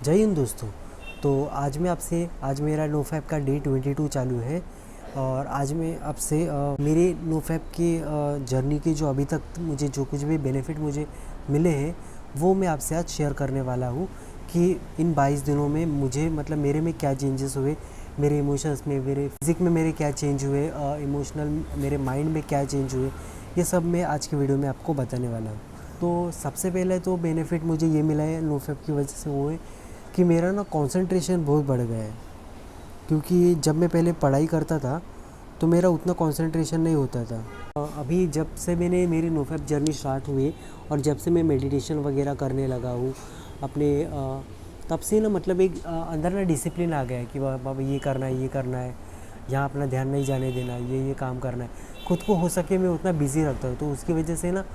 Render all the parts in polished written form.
जय हिंद दोस्तों। तो आज मेरा नोफैप का डे 22 चालू है और आज मैं आपसे मेरे नोफैप के जर्नी के जो अभी तक मुझे जो कुछ भी बेनिफिट मुझे मिले हैं वो मैं आपसे आज शेयर करने वाला हूँ कि इन 22 दिनों में मुझे मतलब मेरे में क्या चेंजेस हुए, मेरे इमोशंस में, मेरे फिज़िक में मेरे क्या चेंज हुए, इमोशनल मेरे माइंड में क्या चेंज हुए, ये सब मैं आज की वीडियो में आपको बताने वाला हूँ। तो सबसे पहले तो बेनिफिट मुझे ये मिला है नोफैप की वजह से, वो है कि मेरा ना कंसंट्रेशन बहुत बढ़ गया है। क्योंकि जब मैं पहले पढ़ाई करता था तो मेरा उतना कंसंट्रेशन नहीं होता था। अभी जब से मैंने मेरी नोफैप जर्नी स्टार्ट हुई और जब से मैं मेडिटेशन वगैरह करने लगा हूँ अपने तब से ना मतलब एक अंदर ना डिसिप्लिन आ गया है कि बाबा ये करना है, ये करना है, यहाँ अपना ध्यान नहीं जाने देना, ये काम करना है। खुद को हो सके मैं उतना बिज़ी रखता हूँ, तो उसकी वजह से ना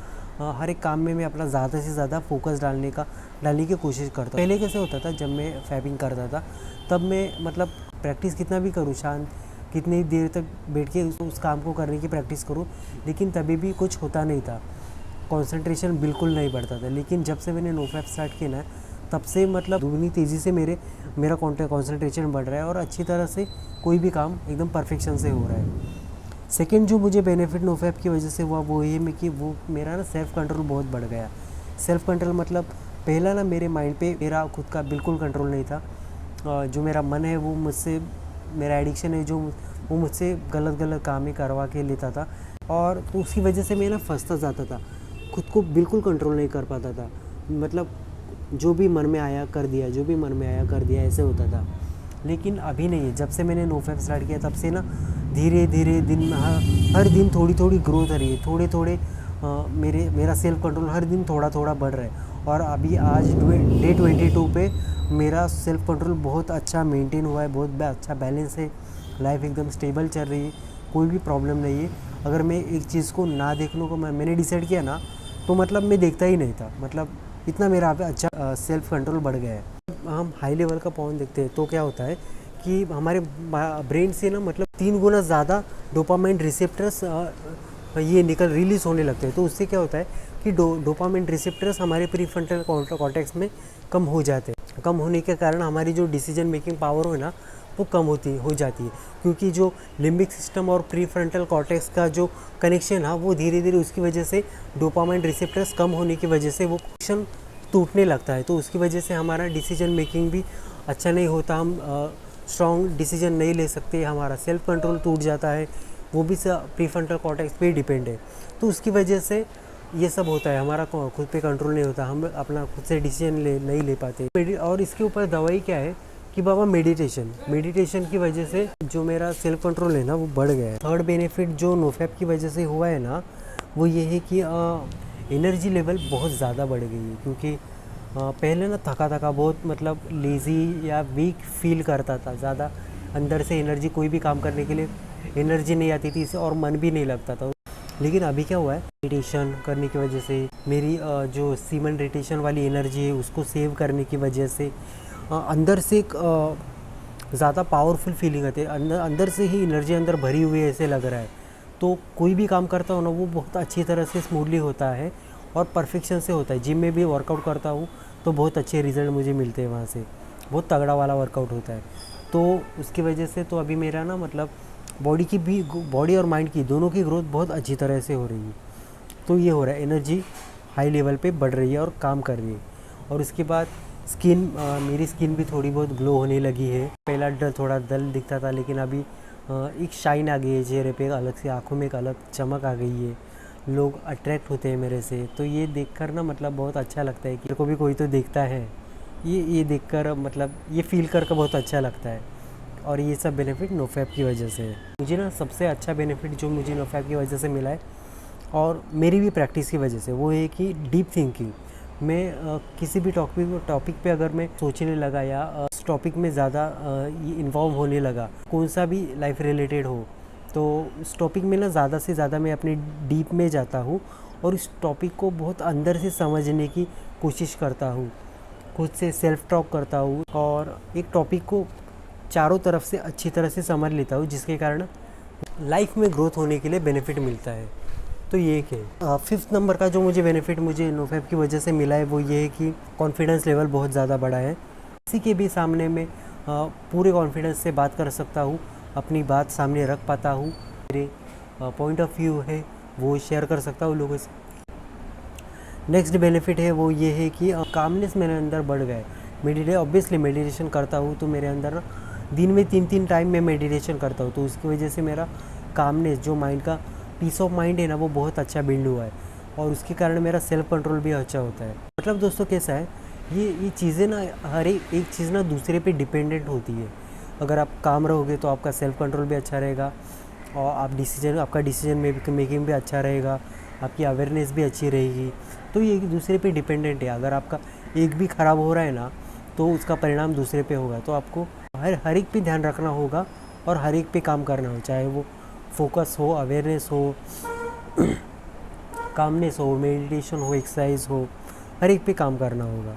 हर एक काम में मैं अपना ज़्यादा से ज़्यादा फोकस डालने की कोशिश करता हूँ। पहले कैसे होता था, जब मैं फैबिंग करता था तब मैं मतलब प्रैक्टिस कितना भी करूँ, शांत कितनी देर तक बैठ के उस काम को करने की प्रैक्टिस करूँ, लेकिन तभी भी कुछ होता नहीं था, कंसंट्रेशन बिल्कुल नहीं बढ़ता था। लेकिन जब से मैंने नोफैप स्टार्ट किया ना, तब से मतलब दुगनी तेज़ी से मेरा कंसंट्रेशन बढ़ रहा है और अच्छी तरह से कोई भी काम एकदम परफेक्शन से हो रहा है। सेकंड जो मुझे बेनिफिट नोफैप की वजह से हुआ वो ये कि वो मेरा ना सेल्फ़ कंट्रोल बहुत बढ़ गया। सेल्फ़ कंट्रोल मतलब पहला ना मेरे माइंड पे मेरा खुद का बिल्कुल कंट्रोल नहीं था। जो मेरा मन है वो मुझसे, मेरा एडिक्शन है जो वो मुझसे गलत काम ही करवा के लेता था, और तो उसकी वजह से मैं ना फंसता जाता था, खुद को बिल्कुल कंट्रोल नहीं कर पाता था। मतलब जो भी मन में आया कर दिया, जो भी मन में आया कर दिया, ऐसे होता था। लेकिन अभी नहीं है, जब से मैंने नोफैप स्टार्ट किया तब से ना धीरे धीरे हर दिन थोड़ी थोड़ी ग्रोथ आ रही है, थोड़े थोड़े मेरा सेल्फ कंट्रोल हर दिन थोड़ा थोड़ा बढ़ रहा है। और अभी आज डे 22 पे मेरा सेल्फ कंट्रोल बहुत अच्छा मेंटेन हुआ है, बहुत अच्छा बैलेंस है, लाइफ एकदम स्टेबल चल रही है, कोई भी प्रॉब्लम नहीं है। अगर मैं एक चीज़ को ना देखने को मैंने डिसाइड किया ना, तो मतलब मैं देखता ही नहीं था, मतलब इतना मेरा अच्छा सेल्फ कंट्रोल बढ़ गया है। हम हाई लेवल का पॉइंट देखते हैं तो क्या होता है कि हमारे ब्रेन से ना मतलब 3 गुना ज़्यादा डोपामाइन रिसेप्टर्स ये रिलीज़ होने लगते हैं। तो उससे क्या होता है कि डोपामाइन रिसेप्टर्स हमारे प्रीफ्रंटल कॉर्टेक्स में कम हो जाते हैं। कम होने के कारण हमारी जो डिसीजन मेकिंग पावर हो ना वो कम हो जाती है, क्योंकि जो लिम्बिक सिस्टम और प्रीफ्रंटल कॉर्टेक्स का जो कनेक्शन है वो धीरे धीरे उसकी वजह से डोपामाइन रिसेप्टर्स कम होने की वजह से वो कनेक्शन टूटने लगता है। तो उसकी वजह से हमारा डिसीजन मेकिंग भी अच्छा नहीं होता, हम स्ट्रॉन्ग डिसीजन नहीं ले सकते, हमारा सेल्फ कंट्रोल टूट जाता है, वो भी प्रीफ्रंटल कॉर्टेक्स पे डिपेंड है। तो उसकी वजह से ये सब होता है, हमारा खुद पे कंट्रोल नहीं होता, हम अपना खुद से डिसीजन नहीं ले पाते। और इसके ऊपर दवाई क्या है कि बाबा मेडिटेशन की वजह से जो मेरा सेल्फ कंट्रोल है ना वो बढ़ गया है। थर्ड बेनिफिट जो नोफैप की वजह से हुआ है ना वो ये है कि एनर्जी लेवल बहुत ज़्यादा बढ़ गई है। क्योंकि पहले ना थका बहुत मतलब लेज़ी या वीक फील करता था, ज़्यादा अंदर से एनर्जी, कोई भी काम करने के लिए एनर्जी नहीं आती थी इससे, और मन भी नहीं लगता था। लेकिन अभी क्या हुआ है, मेडिटेशन करने की वजह से मेरी जो सीमन रोटेशन वाली एनर्जी है उसको सेव करने की वजह से अंदर से एक ज़्यादा पावरफुल फीलिंग आती है, अंदर से ही एनर्जी अंदर भरी हुई है ऐसे लग रहा है। तो कोई भी काम करता हूँ ना वो बहुत अच्छी तरह से स्मूथली होता है और परफेक्शन से होता है। जिम में भी वर्कआउट करता हूँ तो बहुत अच्छे रिज़ल्ट मुझे मिलते हैं वहाँ से, बहुत तगड़ा वाला वर्कआउट होता है। तो उसकी वजह से तो अभी मेरा ना मतलब बॉडी और माइंड की दोनों की ग्रोथ बहुत अच्छी तरह से हो रही है। तो ये हो रहा है, एनर्जी हाई लेवल पे बढ़ रही है और काम कर रही है। और उसके बाद मेरी स्किन भी थोड़ी बहुत ग्लो होने लगी है। पहला थोड़ा डल दिखता था, लेकिन अभी एक शाइन आ गई है चेहरे पे, अलग से आँखों में एक अलग चमक आ गई है, लोग अट्रैक्ट होते हैं मेरे से। तो ये देखकर ना मतलब बहुत अच्छा लगता है कि मेरे को भी कोई तो देखता है, ये देखकर मतलब ये फील करके बहुत अच्छा लगता है। और ये सब बेनिफिट नोफैप की वजह से है। मुझे ना सबसे अच्छा बेनिफिट जो मुझे नोफैप की वजह से मिला है और मेरी भी प्रैक्टिस की वजह से, वो है कि डीप थिंकिंग। मैं किसी भी टॉपिक पे अगर मैं सोचने लगा या उस टॉपिक में ज़्यादा इन्वॉल्व होने लगा, कौन सा भी लाइफ रिलेटेड हो, तो उस टॉपिक में ना ज़्यादा से ज़्यादा मैं अपने डीप में जाता हूँ और इस टॉपिक को बहुत अंदर से समझने की कोशिश करता हूँ, खुद से सेल्फ टॉक करता हूँ और एक टॉपिक को चारों तरफ से अच्छी तरह से समझ लेता हूँ, जिसके कारण लाइफ में ग्रोथ होने के लिए बेनिफिट मिलता है। तो ये एक है। फिफ्थ नंबर का जो बेनिफिट मुझे नोफैप की वजह से मिला है वो ये है कि कॉन्फिडेंस लेवल बहुत ज़्यादा बढ़ा है। किसी के भी सामने मैं पूरे कॉन्फिडेंस से बात कर सकता हूँ, अपनी बात सामने रख पाता हूँ, मेरे पॉइंट ऑफ व्यू है वो शेयर कर सकता हूँ लोगों से। नेक्स्ट बेनिफिट है वो ये है कि कामनेस मेरे अंदर बढ़ गया है। ऑब्वियसली मेडिटेशन करता हूँ तो मेरे अंदर ना दिन में 3 टाइम मैं मेडिटेशन करता हूँ, तो उसकी वजह से मेरा कामनेस, जो माइंड का पीस ऑफ माइंड है ना, वो बहुत अच्छा बिल्ड हुआ है और उसके कारण मेरा सेल्फ कंट्रोल भी अच्छा होता है। मतलब दोस्तों कैसा है, ये चीज़ें ना, हर एक चीज़ ना दूसरे पे डिपेंडेंट होती है। अगर आप काम रहोगे तो आपका सेल्फ कंट्रोल भी अच्छा रहेगा और आपका डिसीजन मेकिंग भी अच्छा रहेगा, आपकी अवेयरनेस भी अच्छी रहेगी। तो ये एक दूसरे पे डिपेंडेंट है। अगर आपका एक भी ख़राब हो रहा है ना, तो उसका परिणाम दूसरे पे होगा। तो आपको हर एक पे ध्यान रखना होगा और हर एक पे काम करना हो, चाहे वो फोकस हो, अवेयरनेस हो, कामनेस हो, मेडिटेशन हो, एक्सरसाइज हो, हर एक पे काम करना होगा।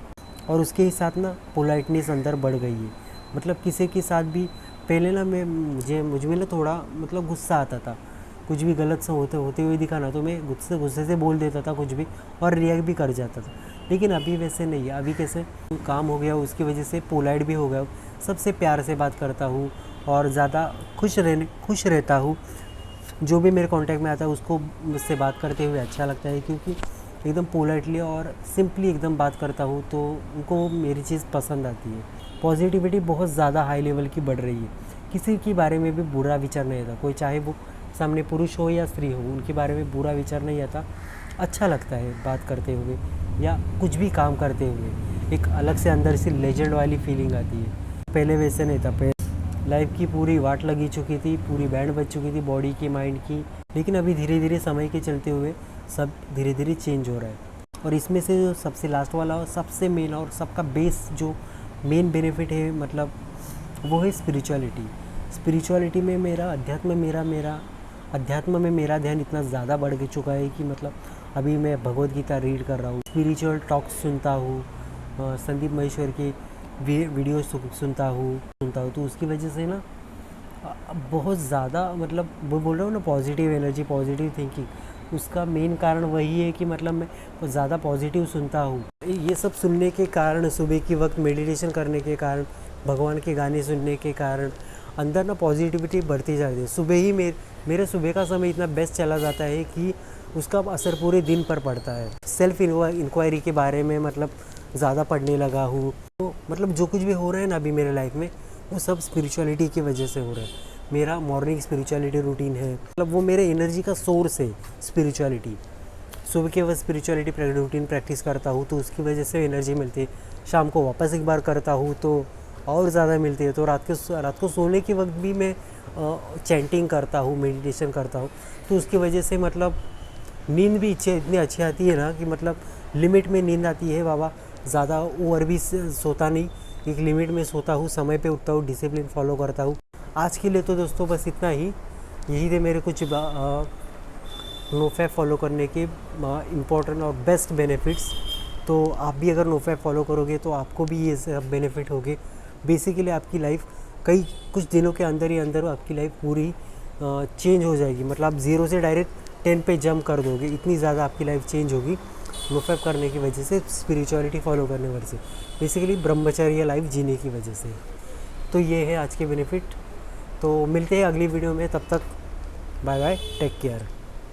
और उसके ही साथ ना पोलाइटनेस अंदर बढ़ गई है। मतलब किसी के साथ भी पहले ना मुझ में ना थोड़ा मतलब गुस्सा आता था, कुछ भी गलत से होते हुए दिखा ना तो मैं गुस्से से बोल देता था कुछ भी और रिएक्ट भी कर जाता था। लेकिन अभी वैसे नहीं है। अभी कैसे काम हो गया, उसकी वजह से पोलाइट भी हो गया, सबसे प्यार से बात करता हूँ और ज़्यादा खुश रहता हूँ। जो भी मेरे कांटेक्ट में आता है उसको मुझसे बात करते हुए अच्छा लगता है, क्योंकि एकदम पोलाइटली और सिंपली एकदम बात करता हूँ तो उनको मेरी चीज़ पसंद आती है। पॉजिटिविटी बहुत ज़्यादा हाई लेवल की बढ़ रही है। किसी के बारे में भी बुरा विचार नहीं आता, कोई चाहे वो सामने पुरुष हो या स्त्री हो, उनके बारे में बुरा विचार नहीं आता। अच्छा लगता है बात करते हुए या कुछ भी काम करते हुए, एक अलग से अंदर से लेजेंड वाली फीलिंग आती है। पहले वैसे नहीं था, पहले लाइफ की पूरी वाट लगी चुकी थी, पूरी बैंड बज चुकी थी बॉडी की, माइंड की। लेकिन अभी धीरे धीरे समय के चलते हुए सब धीरे धीरे चेंज हो रहा है। और इसमें से जो सबसे लास्ट वाला और सबसे मेन और सबका बेस जो मेन बेनिफिट है, मतलब वो है स्पिरिचुअलिटी में मेरा अध्यात्म में मेरा ध्यान इतना ज़्यादा बढ़ चुका है कि मतलब अभी मैं भगवद गीता रीड कर रहा हूँ, स्पिरिचुअल टॉक्स सुनता हूँ, संदीप महेश्वर के वीडियो सुनता हूँ। तो उसकी वजह से ना बहुत ज़्यादा, मतलब वो बोल रहा हूँ ना, पॉजिटिव एनर्जी, पॉजिटिव थिंकिंग, उसका मेन कारण वही है कि मतलब मैं ज़्यादा पॉजिटिव सुनता हूँ। ये सब सुनने के कारण, सुबह के वक्त मेडिटेशन करने के कारण, भगवान के गाने सुनने के कारण अंदर ना पॉजिटिविटी बढ़ती जाती है। सुबह ही मेरे सुबह का समय इतना बेस्ट चला जाता है कि उसका असर पूरे दिन पर पड़ता है। सेल्फ इंक्वायरी के बारे में मतलब ज़्यादा पढ़ने लगा हूँ। तो मतलब जो कुछ भी हो रहा है ना अभी मेरे लाइफ में, वो सब स्पिरिचुअलिटी की वजह से हो रहा है। मेरा मॉर्निंग स्पिरिचुअलिटी रूटीन है, मतलब वो मेरे एनर्जी का सोर्स है स्पिरिचुअलिटी। सुबह के वह स्पिरिचुअलिटी रूटीन प्रैक्टिस करता हूँ तो उसकी वजह से एनर्जी मिलती है। शाम को वापस एक बार करता हूँ तो और ज़्यादा मिलती है। तो रात को सोने के वक्त भी मैं चैंटिंग करता हूँ, मेडिटेशन करता हूँ, तो उसकी वजह से मतलब नींद भी इतनी अच्छी आती है ना कि मतलब लिमिट में नींद आती है बाबा। ज़्यादा ओवर भी सोता नहीं, एक लिमिट में सोता हूँ, समय पे उठता हूँ, डिसिप्लिन फॉलो करता हूँ। आज के लिए तो दोस्तों बस इतना ही। यही थे मेरे कुछ नोफैप फॉलो करने के इम्पोर्टेंट और बेस्ट बेनिफिट्स। तो आप भी अगर नोफैप फॉलो करोगे तो आपको भी ये सब बेनिफिट होंगे। बेसिकली आपकी लाइफ कुछ दिनों के अंदर ही अंदर आपकी लाइफ पूरी चेंज हो जाएगी। मतलब आप 0 से डायरेक्ट 10 पे जंप कर दोगे, इतनी ज़्यादा आपकी लाइफ चेंज होगी नोफैप करने की वजह से, स्पिरिचुअलिटी फॉलो करने वजह से, बेसिकली ब्रह्मचर्य लाइफ जीने की वजह से। तो ये है आज के बेनिफिट। तो मिलते हैं अगली वीडियो में, तब तक बाय बाय, टेक केयर।